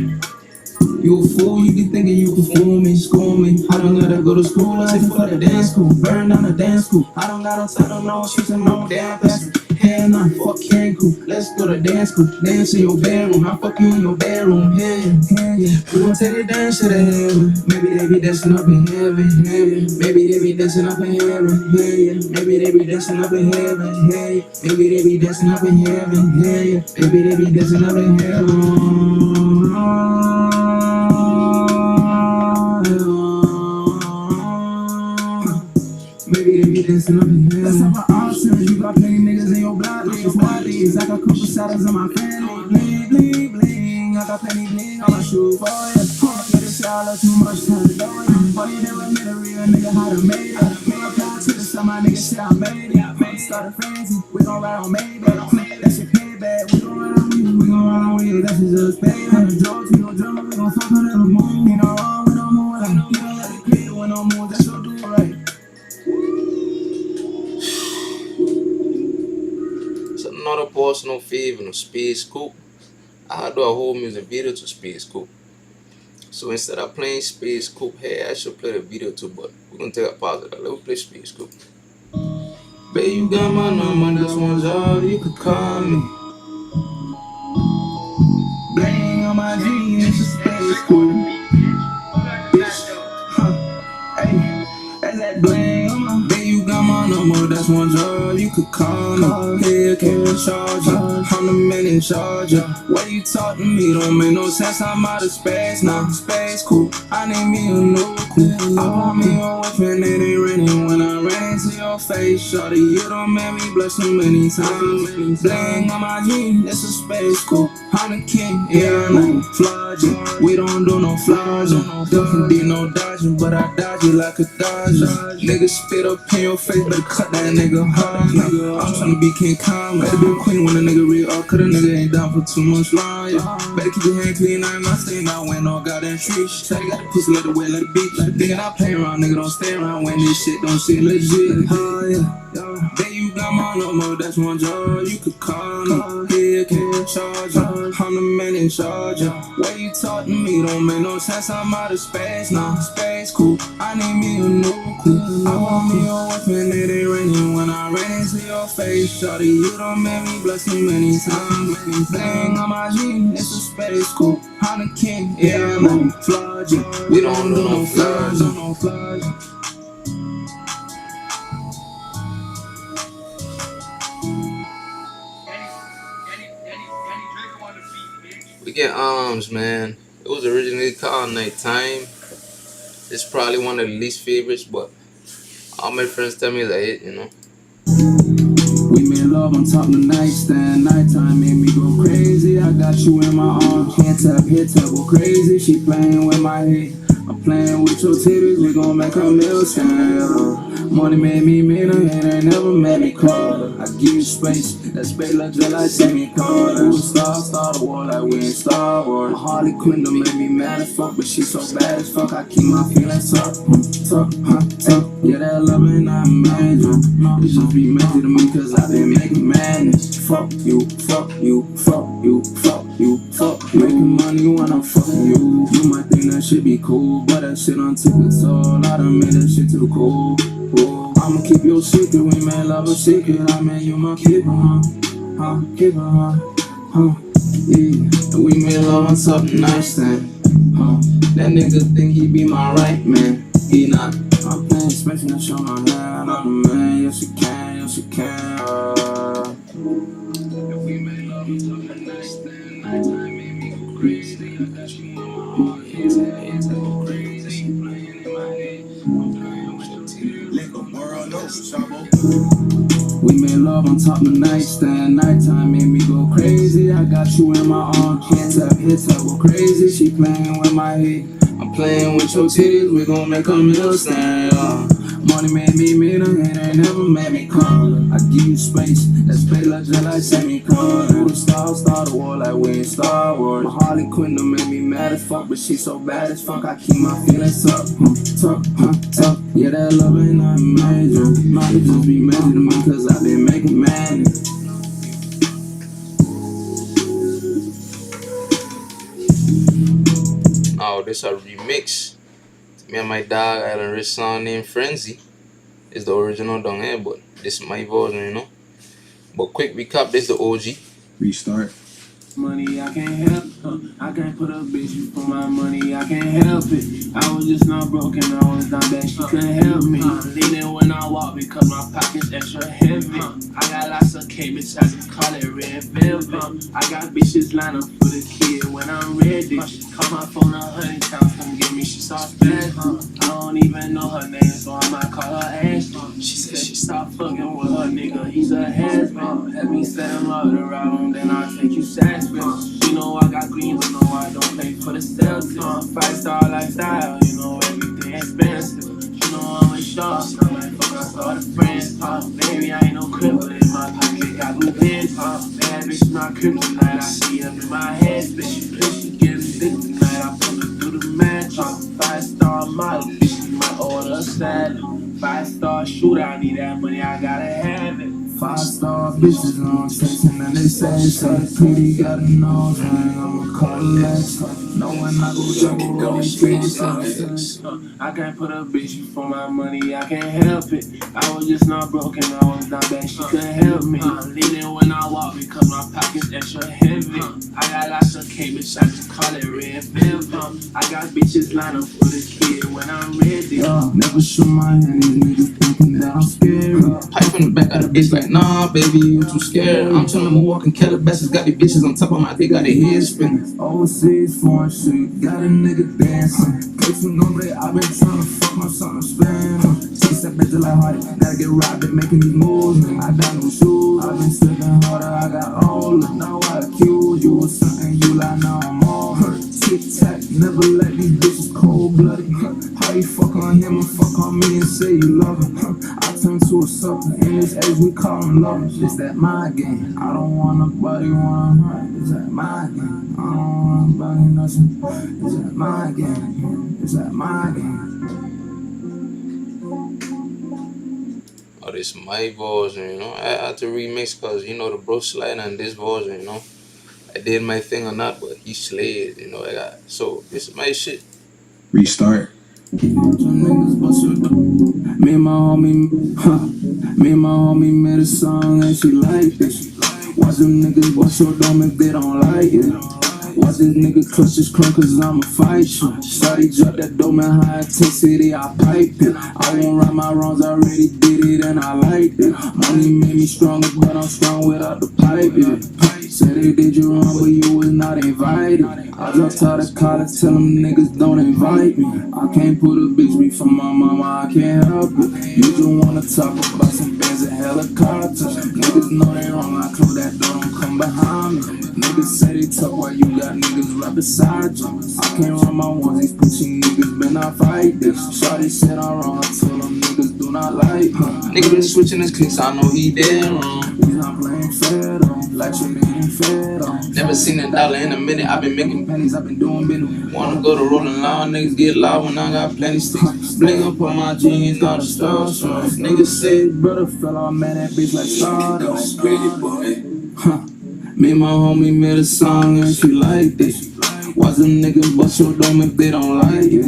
You a fool, you be thinking you can fool me, school me. I don't gotta go to school, I take for the dance school. Burn down the dance school. I don't gotta settle no streets and no damn pastor. Hell nah, fuck Cancun. Let's go to dance school. Dance in your bedroom. I fuck you in your bedroom. Hell yeah. We gon' take it dance to the heaven. Maybe they be dancing up in heaven. Maybe they be dancing up in heaven. Maybe they be dancing up in heaven. Maybe they be dancing up in heaven. Maybe they be dancing up in heaven. Maybe they be dancing up in here. Let's have an option. You got plenty niggas in your block, niggas wildlies. I got couple shadows in my family. Bling, bling, bling. I got plenty bling on my shoe for ya. Get a shower, too much time to go in. But you never met a real nigga how to make it. Pull up down to the side, my nigga say I made it. Started frenzy, we gon' ride on Maybach. That's your payback. We gon' ride on wheels, we gon' ride on wheels. That's just payback. Drugs, we gon' jump, we gon' fuck under the moon. You know I'm with no more, like, you don't let it play when no more. That's your do right. It's another personal favor, Speed Scoop. I do a whole music video to Speed Scoop. So instead of playing Speed Scoop, hey, I should play the video too, but we're gonna take a pause of that. Let me play Speed Scoop. Babe, you got my number, this one's all you could call me. Bling on my jeans, it's a Speed Scoop. Hey, that's that bling on my. Babe, you got my number, that's one job you could call me. Hey, can't charge ya. I'm the man in charge ya. What you talk to me don't make no sense. I'm out of space now. Space cool. I need me a new cool. I want me a wife and it ain't raining when I rain. to your face, shorty, you done made me blush so many times. Bling on my jeans, it's a space cool. I'm the king, yeah, I know. Flogging, we don't do no flogging. Don't do no dodging, but I dodge you like a dodger. Niggas spit up in your face, better cut that nigga hard. I'm tryna be King Kong, better be a queen when a nigga real up, cause a nigga ain't down for too much long, yeah. Better keep your hand clean, I ain't not staying out when no goddamn street. Shawty got the pussy, let it wet, let it beat. Nigga not play around, nigga don't stay around when this shit don't seem legit. Oh yeah, bet you got my number, that's one job. You could call me, here can charge you. I'm the man in charge. Way you talk to me don't make no sense. I'm out of space now, space cool. I need me a new cool. I want me a wife and it ain't raining when I rain into your face. Shawty, you done made me blush so many times. Bling on my jeans, it's a space cool. I'm the king, yeah, I know. Flogging, we don't do no flogging. We get arms, man. It was originally called Nighttime. It's probably one of the least favorites, but all my friends tell me it's a hit, you know. We made love on top of the nightstand. Nighttime made me go crazy. I got you in my arms. Can't tap, hit tap, go crazy. She playing with my head. I'm playing with your titties. We gon' make a meal stand. Money made me meaner. It ain't never made me crawler. I give you space. That space look just like semi-color. Star the war like we in Star Wars. Harley Quinn done made me mad as fuck, but she so bad as fuck. I keep my feelings tough. Yeah, that loving I major. It just be major to me cause I've been making madness. Fuck you. Making money when I'm fucking you. You might think that shit be cool, but that shit done took a toll. I done made that shit too cool. I'ma keep your secret, we made love a secret. I made you my keeper, yeah. We made love on top of the nightstand. That nigga think he be my right man. He not. I'm playing special to show my hand. I'm the man, yes you can. If we made love on top of the nightstand, nighttime made me go crazy. I got you on my heart, it's go crazy. She playing in my head, I'm playing with your tears. Let the world know, Shabo. We made love on top of the nightstand. Nighttime made me go crazy. I got you in my arms. Can't tap, hit tap, go crazy. She playing with my head. I'm playing with your titties. We gon' make a meal stand. Money made me meaner. It ain't never made me crawler. I give you space. That space look just like semi-color. Star the war like we in Star Wars. My Harley Quinn done made me mad as fuck, but she so bad as fuck. I keep my feelings tough. Yeah, that love ain't nothing major. It just be major to me cause I've been making madness. Oh, this a remix. Me and my dog Island Rich song named Frenzy. It's the original down here, but this is my version, you know. But quick recap, this is the OG. Restart. Money, I can't help it. I can't put a bitch for my money, I can't help it. I was just not broken, I was not bad, she couldn't help me. Leaning when I walk because my pocket's extra heavy. I got lots of K, bitch, I just call it red velvet. I got bitches lined up for the kid when I'm ready. She call my phone 100 times, come get me, she starts spazzing. I don't even know her name, so I might call her Ashley. She said she stopped fucking with her nigga, he's a has-been. Have me set him up the route, then I'll take you sass. You know I got green, but no I don't pay for the Celtics. 5-star lifestyle, you know everything expensive. You know I'm a shark, so I'm like fuck I saw the friends. Baby I ain't no crib, but in my pocket got blue pins. Bad bitch my kryptonite, I see up in my head. Bitch, she getting thick tonight, I put her through the match. 5-star model, bitch, she might order a salad. 5-star shooter, I need that money, I gotta have it. 5-star bitches on chasing and they say pretty got a nose ring, I'ma call Lex. No when I go double on these streets, I can't put a bitch for my money, I can't help it. I was just not broken, I was not bad, she couldn't help me. Leaning when I walk because my pocket's extra heavy. I got lots of K, bitch, I just call it red velvet. I got bitches lined up for the kid when I'm ready. Never show my hand, these niggas thinking that I'm scared. Pipe in the back of the bitch like, nah, baby, you too scared. I'm telling them walking Calabasas, got these bitches on top of my dick, got their heads spinning. Overseas foreign shit, got a nigga dancing. Bitch, you know that I've been trying to fuck my something spam. step into like harder. Gotta get robbed and making these moves. I got no shoes. I've been slipping harder. I got older. Now I accuse you of something you like. Now I'm on. Tic tac. Never let these bitches cold blooded. How you fuck on him and fuck on me and say you love him? I turn to a sucker. In this age we call them lovers. It's that mind game. I don't want nobody wanna hurt. It's that mind game. I don't want nobody nothing. It's that mind game. It's that mind game. Oh, this my version, you know. I had to remix because, you know, the bro sliding on this version, you know. I did my thing or not, but he slayed, you know. So this is my shit. Restart. Me and my homie made a song and she liked it. Watch them niggas bust your dome if they don't like it. Watch this nigga clutch his clone cause I'ma fight you. Shawty drop that dome and high intensity, I piped it. I won't right my wrongs, I already did it and I liked it. Money made me stronger, but I'm strong without the pipe, yeah. Said they did you wrong, but you was not invited. I dropped out of college, tell them niggas don't invite me. I can't put a bitch me from my mama, I can't help it. You just wanna talk about some bands and helicopters. Niggas know they wrong, I close that door, don't come behind me. Niggas say they talk while you got niggas right beside you. I can't run my ones, these pussy niggas been I fight this. Shawty said I'm wrong, I told them niggas do not like me. Nigga been switching his clicks, I know he dead wrong. We not playing fair though, like you getting fed though. Never seen a dollar in a minute, I've been making Pennies, I've been doing business. Wanna go to rolling loud, niggas get loud when I got plenty sticks. Bling up on my jeans, not a star. Niggas say, Brother fell off, man, that bitch like stardust. boy. Me and my homie made a song and she liked it. Watch them niggas bust your dome if they don't like it.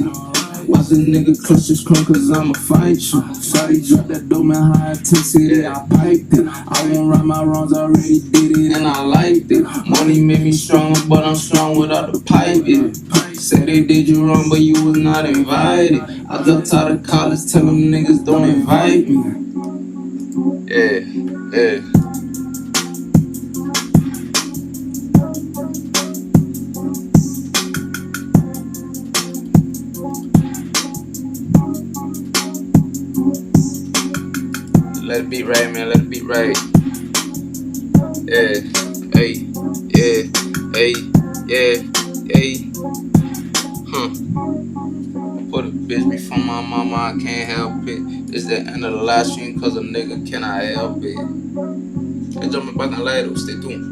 Watch this nigga clutch his clone cause I'ma fight you. Shawty drop that dome and high intensity, I piped it. I won't right my wrongs, I already did it and I liked it. Money made me stronger, but I'm strong without the pipe, yeah. Said they did you wrong, but you was not invited. I dropped out of college, tell them niggas don't invite me. Yeah. Let it be right, man. Let it be right. Yeah. Hey. Put a bitch me from my mama, I can't help it. It's the end of the last stream cause a nigga cannot help it. Hey, jumping back on light, stay tuned.